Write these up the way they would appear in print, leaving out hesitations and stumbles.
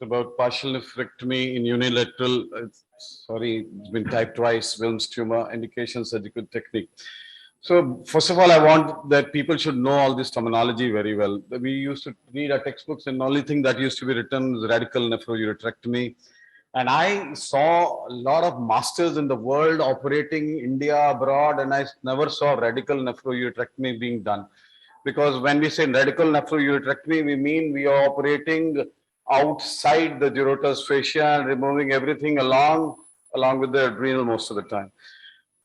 About partial nephrectomy in unilateral, sorry, it's been typed twice, wilms tumor, indication, surgical technique. So first of all, I want that people should know all this terminology very well. We used to read our textbooks and the only thing that used to be written was radical nephrouretrectomy. And I saw a lot of masters in the world operating India, abroad, and I never saw radical nephrouretrectomy being done. Because when we say radical nephrouretrectomy, we mean we are operating outside the gyrotous fascia and removing everything along with the adrenal most of the time.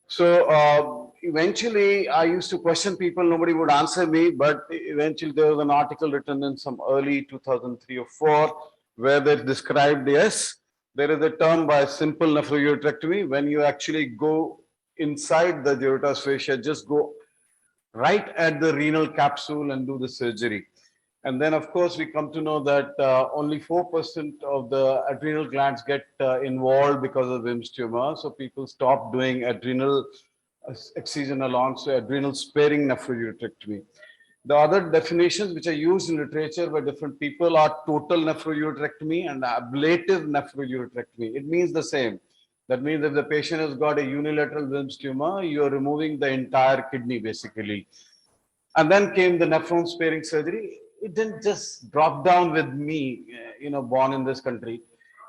So eventually, I used to question people. Nobody would answer me. But eventually, there was an article written in some early 2003 or 4 where they described, yes, there is a term by simple nephrouretrectomy when you actually go inside the gyrotous fascia, just go right at the renal capsule and do the surgery. And then, of course, we come to know that only 4% of the adrenal glands get involved because of wilms tumor. So people stop doing adrenal excision along, so adrenal sparing nephrouretrectomy. The other definitions which are used in literature by different people are total nephrouretrectomy and ablative nephrouretrectomy. It means the same. That means if the patient has got a unilateral wilms tumor, you're removing the entire kidney basically. And then came the nephron sparing surgery. It didn't just drop down with me, born in this country.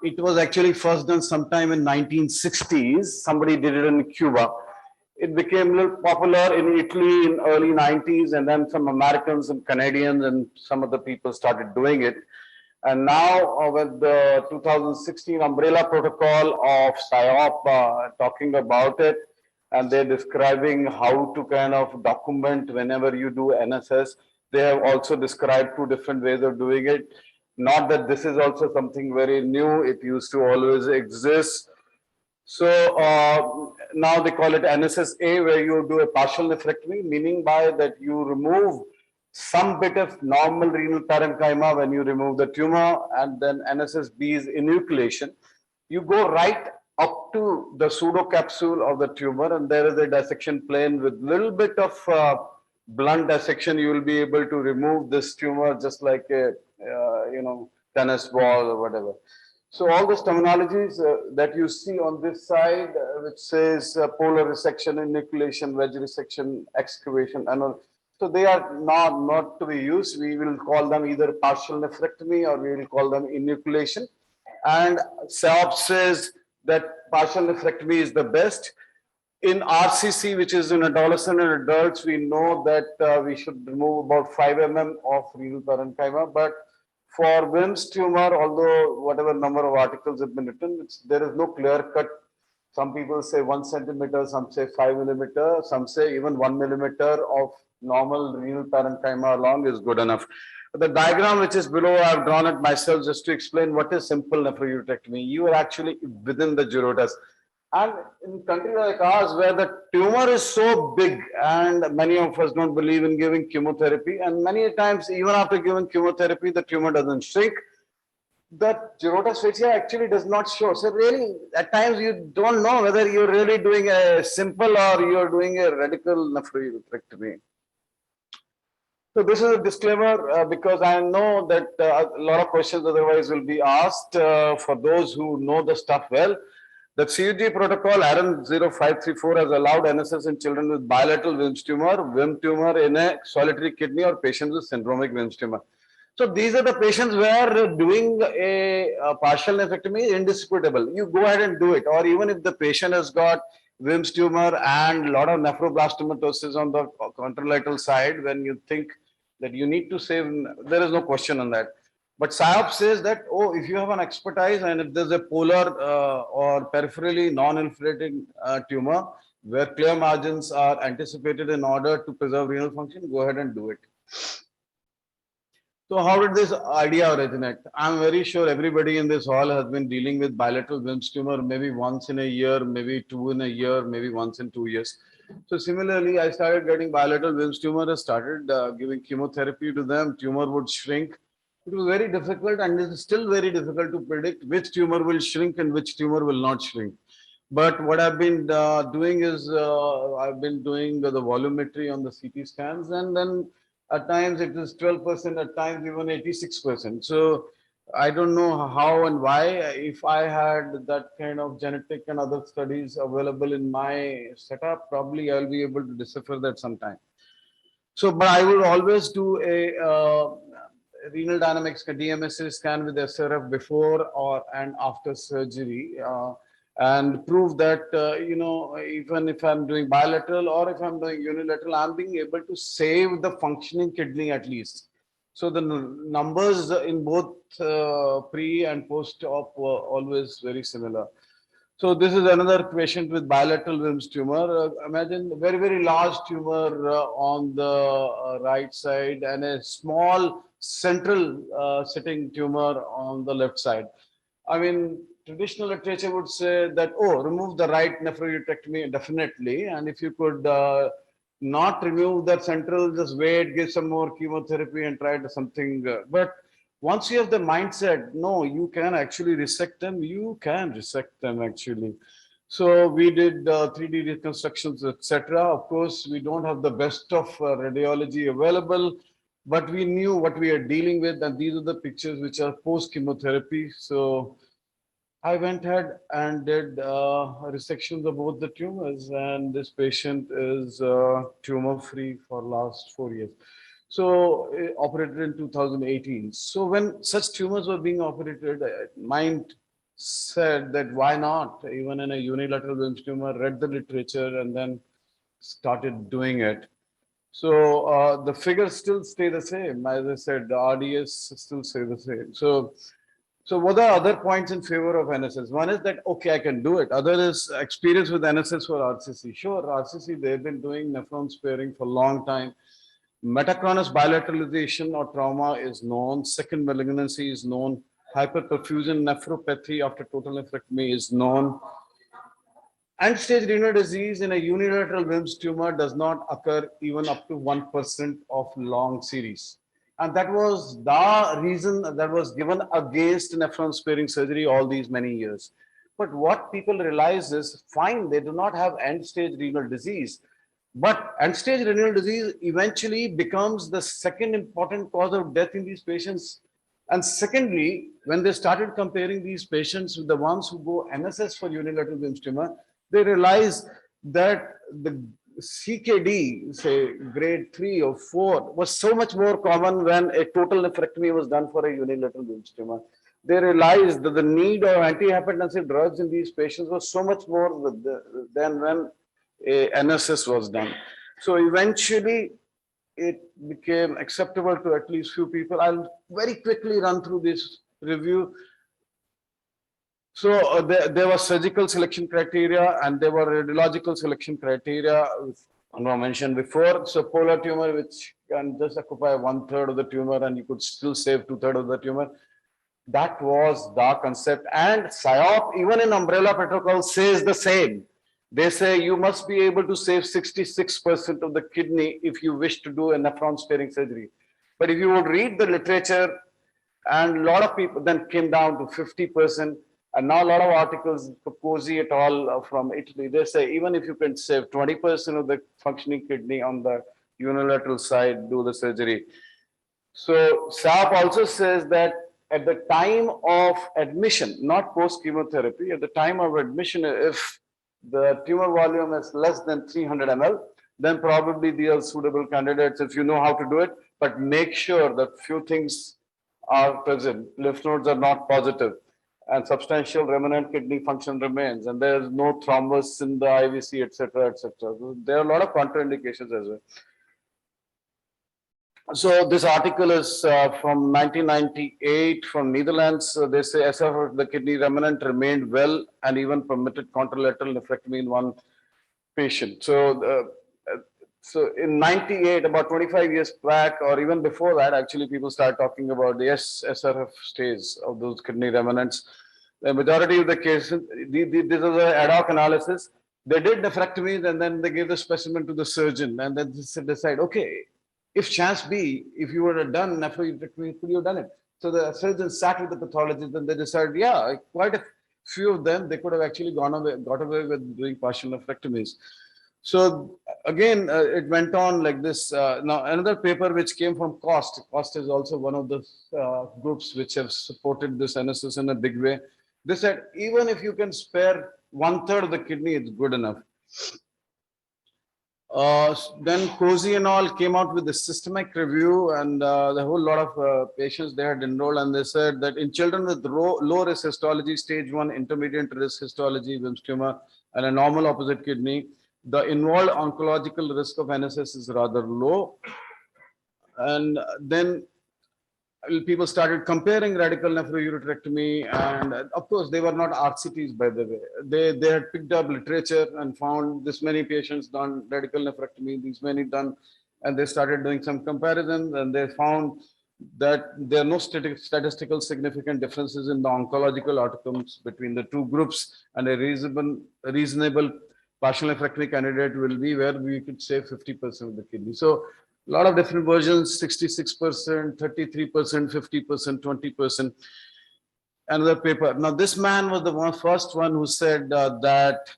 It was actually first done sometime in 1960s. Somebody did it in Cuba. It became a little popular in Italy in early 90s, and then some Americans and Canadians and some other people started doing it. And now with the 2016 umbrella protocol of PSYOP talking about it, and they're describing how to kind of document whenever you do NSS. They have also described 2 different ways of doing it. Not that this is also something very new. It used to always exist. So now they call it NSS-A, where you do a partial nephrectomy, meaning by that you remove some bit of normal renal parenchyma when you remove the tumor, and then NSS-B is enucleation. You go right up to the pseudocapsule of the tumor, and there is a dissection plane with little bit of blunt dissection. You will be able to remove this tumor just like a tennis ball or whatever. So all those terminologies that you see on this side, which says polar resection, enucleation, wedge resection, excavation, and all. So they are not to be used. We will call them either partial nephrectomy or we will call them enucleation. And PSYOP says that partial nephrectomy is the best. In RCC, which is in adolescent and adults, we know that we should remove about 5 mm of renal parenchyma. But for wilms tumor, although whatever number of articles have been written, there is no clear cut. Some people say 1 centimeter, some say 5 millimeter, some say even 1 millimeter of normal renal parenchyma along is good enough. The diagram which is below, I've drawn it myself just to explain what is simple nephrouretrectomy. You are actually within the gyrotous. And in countries like ours, where the tumor is so big, and many of us don't believe in giving chemotherapy, and many times, even after giving chemotherapy, the tumor doesn't shrink. The gyrotous fascia actually does not show. So really, at times you don't know whether you're really doing a simple or you're doing a radical nephrouretrectomy. So this is a disclaimer because I know that a lot of questions otherwise will be asked for those who know the stuff well. The CUG protocol ARN 0534 has allowed NSS in children with bilateral wilms tumor in a solitary kidney, or patients with syndromic wilms tumor. So these are the patients where doing a partial nephrectomy is indisputable. You go ahead and do it. Or even if the patient has got wilms tumor and a lot of nephroblastoma on the contralateral side, when you think that you need to save, there is no question on that. But PSYOP says that, oh, if you have an expertise and if there's a polar or peripherally non-infiltrating tumor where clear margins are anticipated in order to preserve renal function, go ahead and do it. So how did this idea originate? I'm very sure everybody in this hall has been dealing with bilateral wilms tumor maybe once in a year, maybe 2 in a year, maybe once in 2 years. So similarly, I started getting bilateral wilms tumor, I started giving chemotherapy to them, tumor would shrink. It was very difficult, and it is still very difficult to predict which tumor will shrink and which tumor will not shrink. But what I've been doing is I've been doing the volumetry on the CT scans, and then at times it is 12%, at times even 86%. So I don't know how and why. If I had that kind of genetic and other studies available in my setup, probably I'll be able to decipher that sometime. So, but I will always do a renal dynamics DMSA scan with SRF before or and after surgery, and prove that even if I'm doing bilateral or if I'm doing unilateral, I'm being able to save the functioning kidney at least. So the numbers in both pre and post-op were always very similar. So this is another patient with bilateral wilms tumor. Imagine a very, very large tumor on the right side and a small central sitting tumor on the left side. I mean, traditional literature would say that, oh, remove the right nephrectomy definitely. And if you could not remove that central, just wait, give some more chemotherapy and try to something. But once you have the mindset, no, you can actually resect them. You can resect them actually. So we did 3D reconstructions, etc. Of course, we don't have the best of radiology available, but we knew what we are dealing with, and these are the pictures which are post chemotherapy. So I went ahead and did resections of both the tumors, and this patient is tumor free for last 4 years. So operated in 2018. So when such tumors were being operated, mind said that why not, even in a unilateral wilms tumor, read the literature and then started doing it. So the figures still stay the same. As I said, the RDS still stay the same. So what are other points in favor of NSS? One is that, okay, I can do it. Other is experience with NSS for RCC. Sure, RCC, they've been doing nephron sparing for a long time. Metachronous bilateralization or trauma is known. Second malignancy is known. Hyperperfusion nephropathy after total nephrectomy is known. End-stage renal disease in a unilateral wilms tumor does not occur even up to 1% of long series. And that was the reason that was given against nephron sparing surgery all these many years. But what people realize is, fine, they do not have end-stage renal disease, but end-stage renal disease eventually becomes the second important cause of death in these patients. And secondly, when they started comparing these patients with the ones who go NSS for unilateral wilms tumor, they realized that the CKD, say grade 3 or 4, was so much more common when a total nephrectomy was done for a unilateral wilms tumor. They realized that the need of antihypertensive drugs in these patients was so much more than when a NSS was done. So eventually, it became acceptable to at least few people. I'll very quickly run through this review. So there was surgical selection criteria and there were radiological selection criteria, I mentioned before. So polar tumor, which can just occupy 1/3 of the tumor and you could still save 2/3 of the tumor. That was the concept. And PSYOP, even in umbrella protocol, says the same. They say you must be able to save 66% of the kidney if you wish to do a nephron sparing surgery. But if you would read the literature, and a lot of people then came down to 50%. And now a lot of articles, Cosi et al. From Italy, they say even if you can save 20% of the functioning kidney on the unilateral side, do the surgery. So SAP also says that at the time of admission, not post chemotherapy, at the time of admission, if the tumor volume is less than 300 ml, then probably they are suitable candidates if you know how to do it. But make sure that few things are present. Lymph nodes are not positive, and substantial remnant kidney function remains, and there is no thrombus in the IVC, etc., etc. So there are a lot of contraindications as well. So this article is from 1998 from Netherlands. They say SF of the kidney remnant remained well and even permitted contralateral nephrectomy in one patient. So in 98, about 25 years back, or even before that, actually people start talking about the SRF stage of those kidney remnants. The majority of the cases, this is an ad hoc analysis. They did nephrectomies and then they gave the specimen to the surgeon and then they decide, okay, if chance be, if you would have done nephrectomy, could you have done it? So the surgeon sat with the pathologist and they decided, yeah, quite a few of them, they could have actually got away with doing partial nephrectomies. So again, it went on like this. Now, another paper which came from COST. COST is also one of the groups which have supported this NSS in a big way. They said even if you can spare 1/3 of the kidney, it's good enough. Then Cozy and all came out with a systematic review, and the whole lot of patients they had enrolled, and they said that in children with low risk histology, stage 1 intermediate risk histology, wilms tumor, and a normal opposite kidney, the involved oncological risk of NSS is rather low. And then people started comparing radical nephroureterectomy, and of course they were not RCTs, by the way. They had picked up literature and found this many patients done radical nephrectomy, these many done, and they started doing some comparisons, and they found that there are no statistical significant differences in the oncological outcomes between the two groups, and a reasonable partial nephrectomy candidate will be where we could say 50% of the kidney. So a lot of different versions, 66%, 33%, 50%, 20%. Another paper. Now, this man was the first one who said that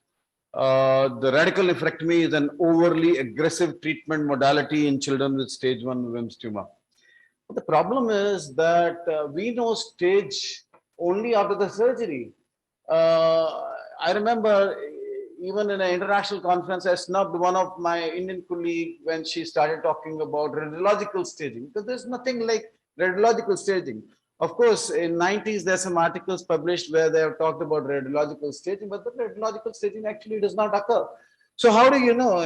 the radical nephrectomy is an overly aggressive treatment modality in children with stage 1 wilms tumor. But the problem is that we know stage only after the surgery. I remember even in an international conference, I snubbed one of my Indian colleagues when she started talking about radiological staging, because there's nothing like radiological staging. Of course, in 90s, there's some articles published where they have talked about radiological staging, but the radiological staging actually does not occur. So how do you know?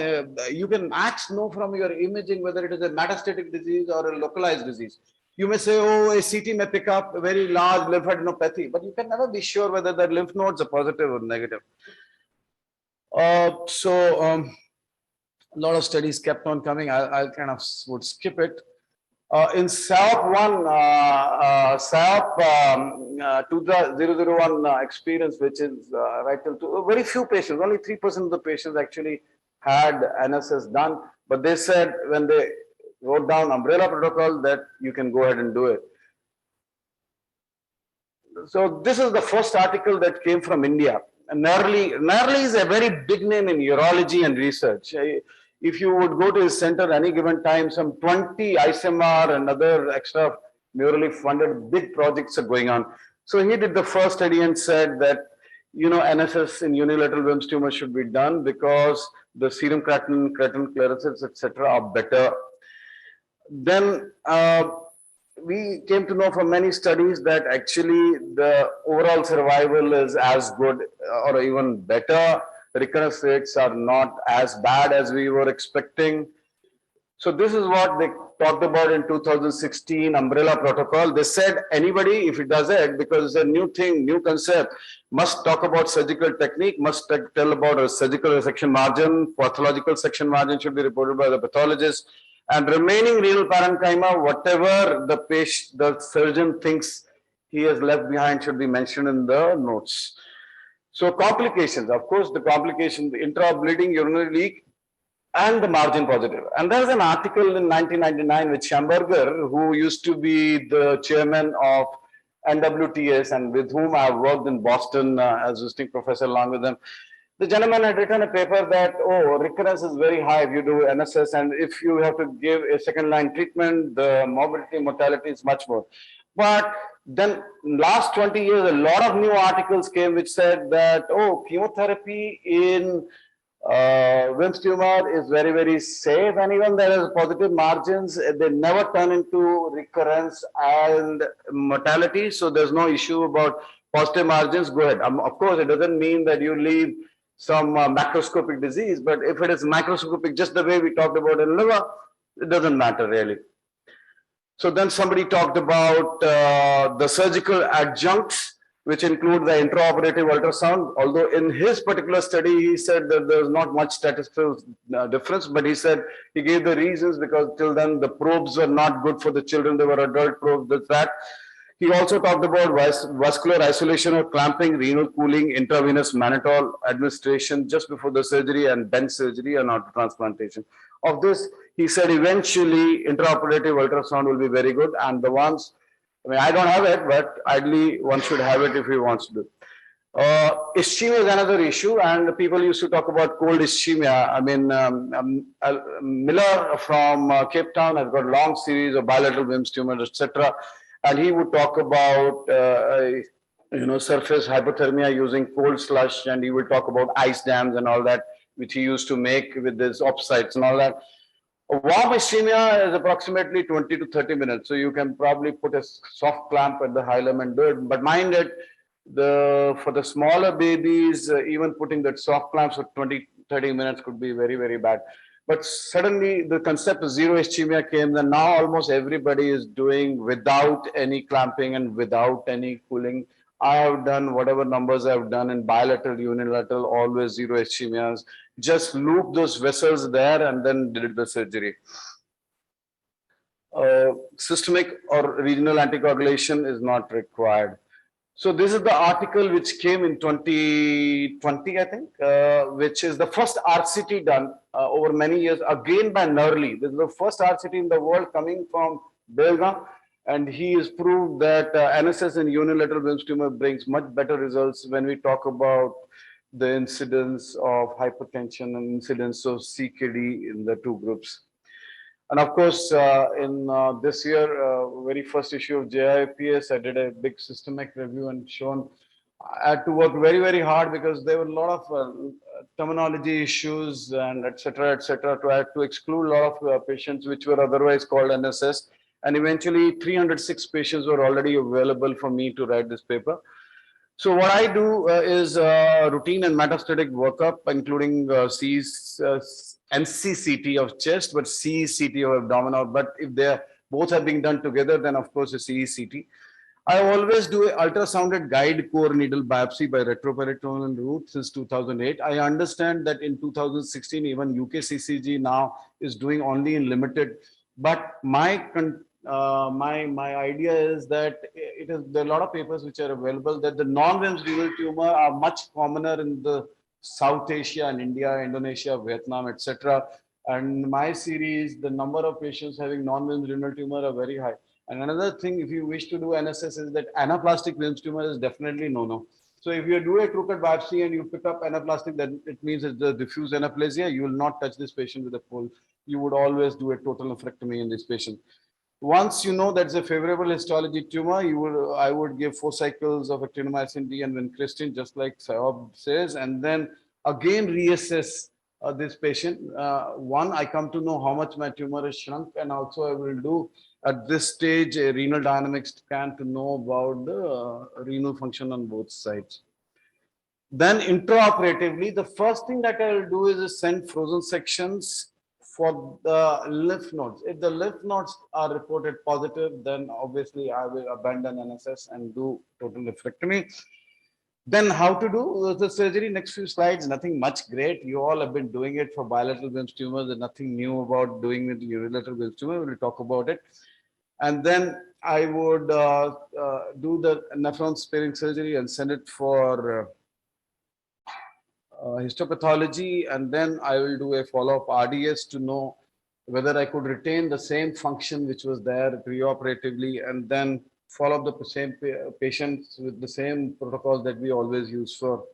You can know from your imaging whether it is a metastatic disease or a localized disease. You may say, oh, a CT may pick up a very large lymphadenopathy, but you can never be sure whether the lymph nodes are positive or negative. A lot of studies kept on coming. I kind of would skip it. In SAOP1, SAOP 2001 experience, which is right till very few patients, only 3% of the patients actually had NSS done. But they said when they wrote down umbrella protocol that you can go ahead and do it. So this is the first article that came from India. Narli is a very big name in urology and research. If you would go to his center any given time, some 20 ICMR and other extra murally funded big projects are going on. So he did the first study and said that, you know, NSS in unilateral wilms tumor should be done because the serum creatinine clearances, etc., are better. Then we came to know from many studies that actually the overall survival is as good or even better. The recurrence rates are not as bad as we were expecting. So this is what they talked about in 2016 umbrella protocol. They said anybody, if it does it, because it's a new thing, new concept, must talk about surgical technique, must tell about a surgical resection margin, pathological section margin should be reported by the pathologist, and remaining renal parenchyma, whatever the surgeon thinks he has left behind should be mentioned in the notes. So complications, of course, the complications, the intra-bleeding, urinary leak, and the margin positive. And there's an article in 1999 with Schamberger, who used to be the chairman of NWTS and with whom I have worked in Boston as visiting professor along with them. The gentleman had written a paper that, oh, recurrence is very high if you do NSS, and if you have to give a second line treatment, the morbidity, mortality is much more. But then last 20 years, a lot of new articles came which said that, oh, chemotherapy in wilms tumor is very, very safe, and even there is positive margins, they never turn into recurrence and mortality. So there's no issue about positive margins. Go ahead. Of course, it doesn't mean that you leave some macroscopic disease, but if it is macroscopic, just the way we talked about in liver, it doesn't matter really. So then somebody talked about the surgical adjuncts, which include the intraoperative ultrasound. Although in his particular study, he said that there's not much statistical difference, but he said he gave the reasons because till then the probes were not good for the children. They were adult probes, that's that. He also talked about vascular isolation or clamping, renal cooling, intravenous mannitol administration just before the surgery, and bench surgery and auto transplantation. Of this, he said eventually intraoperative ultrasound will be very good, and the ones, I mean, I don't have it, but ideally one should have it if he wants to do. Ischemia is another issue, and people used to talk about cold ischemia. I mean, Miller from Cape Town has got a long series of bilateral wilms tumors, etc., and he would talk about surface hypothermia using cold slush, and he will talk about ice dams and all that, which he used to make with his offsites and all that. A warm ischemia is approximately 20 to 30 minutes. So you can probably put a soft clamp at the hilum and do it. But mind it, for the smaller babies, even putting that soft clamps for 20, 30 minutes could be very, very bad. But suddenly the concept of zero ischemia came, and now almost everybody is doing without any clamping and without any cooling. I have done whatever numbers I've done in bilateral, unilateral, always zero ischemias. Just loop those vessels there and then did the surgery. Systemic or regional anticoagulation is not required. So this is the article which came in 2020, I think, which is the first RCT done over many years, again by Nurli. This is the first RCT in the world coming from Belgium, and he has proved that NSS in unilateral wilms tumor brings much better results when we talk about the incidence of hypertension and incidence of CKD in the two groups. And of course, in this year, very first issue of JIPS, I did a big systemic review and shown I had to work very, very hard because there were a lot of terminology issues and et cetera, to I had to exclude a lot of patients which were otherwise called NSS. And eventually 306 patients were already available for me to write this paper. So what I do is routine and metastatic workup, including NCCT of chest, but CECT of abdominal. But if they both are being done together, then of course a CECT. I always do an ultrasounded guide core needle biopsy by retroperitoneal route since 2008. I understand that in 2016, even UKCCG now is doing only in limited. But my idea is that there are a lot of papers which are available that the non-wilms renal tumor are much commoner in the South Asia and India, Indonesia, Vietnam, etc. And my series, the number of patients having non-wilms renal tumor are very high. And another thing, if you wish to do NSS, is that anaplastic wilms tumor is definitely no. So if you do a crooked biopsy and you pick up anaplastic, then it means it's the diffuse anaplasia. You will not touch this patient with a pole. You would always do a total nephrectomy in this patient. Once you know that's a favorable histology tumor, I would give 4 cycles of actinomycin D and vincristine, just like Sayob says, and then again reassess this patient. One, I come to know how much my tumor is shrunk, and also I will do at this stage a renal dynamics scan to know about the renal function on both sides. Then intraoperatively, the first thing that I will do is send frozen sections for the lymph nodes. If the lymph nodes are reported positive, then obviously I will abandon NSS and do total nephrectomy. Then how to do the surgery, next few slides, nothing much great. You all have been doing it for bilateral wilms tumors. There's nothing new about doing with unilateral wilms tumor. We'll talk about it. And then I would do the nephron sparing surgery and send it for histopathology, and then I will do a follow-up RDS to know whether I could retain the same function which was there preoperatively, and then follow up the same patients with the same protocols that we always use for.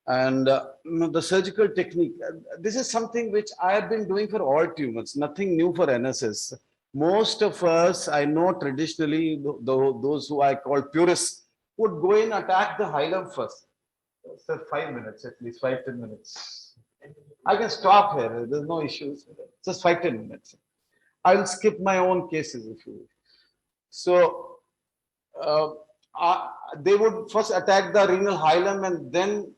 And the surgical technique, this is something which I have been doing for all tumors, nothing new for NSS. Most of us, I know traditionally, those who I call purists, would go in, attack the hilum first. So 5 minutes, at least 5-10 minutes. I can stop here. There's no issues. Just 5-10 minutes. I will skip my own cases if you wish. So they would first attack the renal hilum and then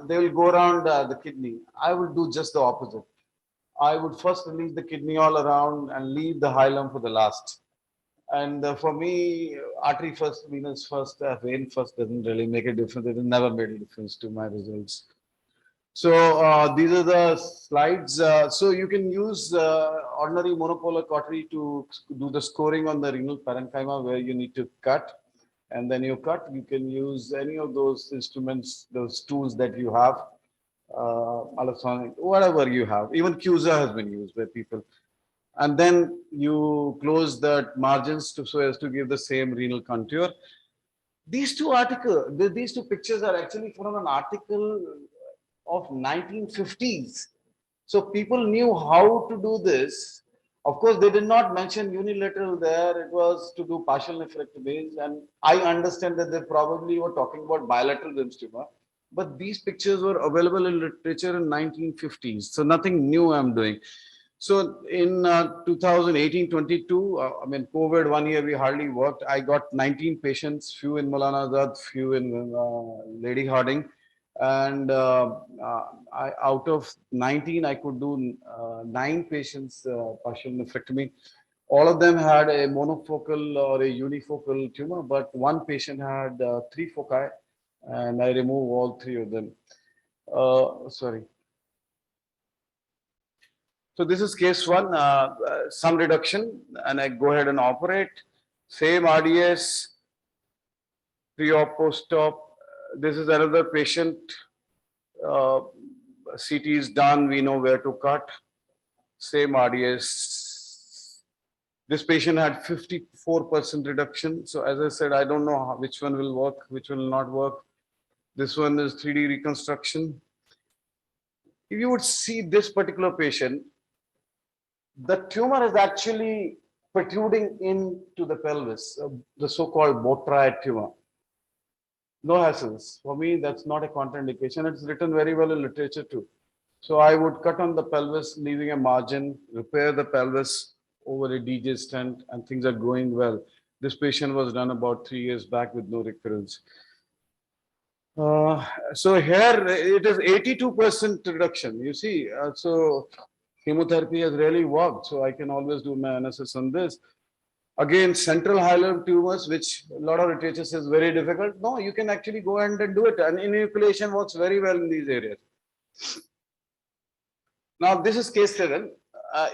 they will go around the kidney. I will do just the opposite. I would first release the kidney all around and leave the hilum for the last. And for me, artery first, venous first, vein first doesn't really make a difference. It has never made a difference to my results. So these are the slides. So you can use ordinary monopolar cautery to do the scoring on the renal parenchyma where you need to cut. And then you cut. You can use any of those instruments, those tools that you have, ultrasonic, whatever you have. Even CUSA has been used by people. And then you close the margins so as to give the same renal contour. These these two pictures are actually from an article of 1950s. So people knew how to do this. Of course, they did not mention unilateral there. It was to do partial nephrectomies. And I understand that they probably were talking about bilateral wilms tumor. But these pictures were available in literature in 1950s. So nothing new I'm doing. So in 2018-22, I mean, COVID 1 year, we hardly worked. I got 19 patients, few in Maulana Azad, few in Lady Harding. And out of 19, I could do 9 patients partial nephrectomy. All of them had a monofocal or a unifocal tumor, but one patient had 3 foci, and I removed all 3 of them. Sorry. So this is case one, some reduction, and I go ahead and operate. Same RDS, pre-op, post-op. This is another patient. CT is done. We know where to cut. Same RDS. This patient had 54% reduction. So as I said, I don't know which one will work, which will not work. This one is 3D reconstruction. If you would see this particular patient, the tumor is actually protruding into the pelvis, the so-called botryoid tumor. No hassles. For me, that's not a contraindication. It's written very well in literature too. So I would cut on the pelvis, leaving a margin, repair the pelvis over a DJ stent, and things are going well. This patient was done about 3 years back with no recurrence. So here it is 82% reduction. You see, so chemotherapy has really worked. So I can always do my analysis on this. Again, central hilar tumors, which a lot of literature says very difficult. No, you can actually go ahead and do it. And enucleation works very well in these areas. Now, this is case 7.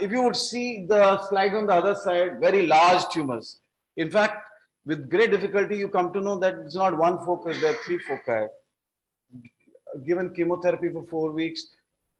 If you would see the slide on the other side, very large tumors. In fact, with great difficulty, you come to know that it's not one focus, there are 3 foci. Given chemotherapy for 4 weeks,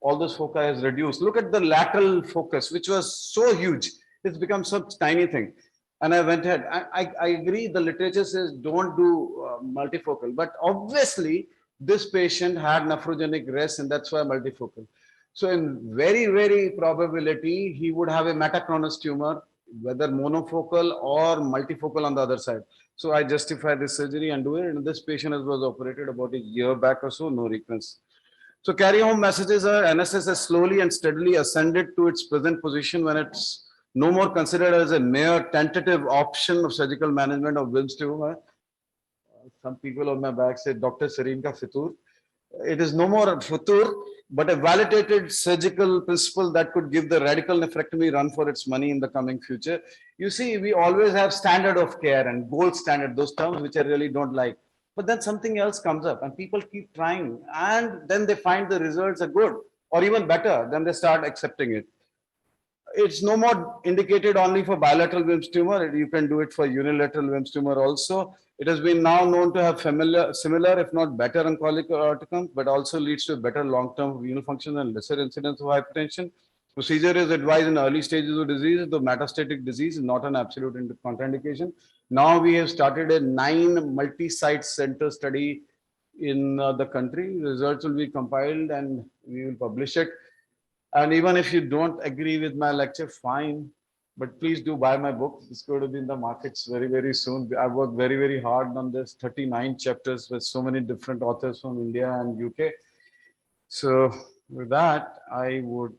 all those foci is reduced. Look at the lateral focus, which was so huge. It's become such tiny thing. And I went ahead. I agree, the literature says don't do multifocal. But obviously, this patient had nephrogenic rest, and that's why multifocal. So in very, very probability, he would have a metachronous tumor, whether monofocal or multifocal on the other side. So I justify this surgery and do it. And this patient was operated about a year back or so, no recurrence. So carry home messages are NSS has slowly and steadily ascended to its present position when it's no more considered as a mere tentative option of surgical management of wilms tumor. Some people on my back said, Dr. Sareen ka fitur. It is no more a futur, but a validated surgical principle that could give the radical nephrectomy run for its money in the coming future. You see, we always have standard of care and gold standard, those terms which I really don't like. But then something else comes up and people keep trying, and then they find the results are good or even better, then they start accepting it. It's no more indicated only for bilateral wilms tumor. You can do it for unilateral wilms tumor also. It has been now known to have similar, if not better, oncologic outcomes, but also leads to better long-term renal function and lesser incidence of hypertension. Procedure is advised in early stages of disease. The metastatic disease is not an absolute contraindication. Now we have started a 9 multi-site center study in the country. Results will be compiled and we will publish it. And even if you don't agree with my lecture, fine. But please do buy my book. It's going to be in the markets very, very soon. I worked very, very hard on this, 39 chapters with so many different authors from India and UK. So with that, I would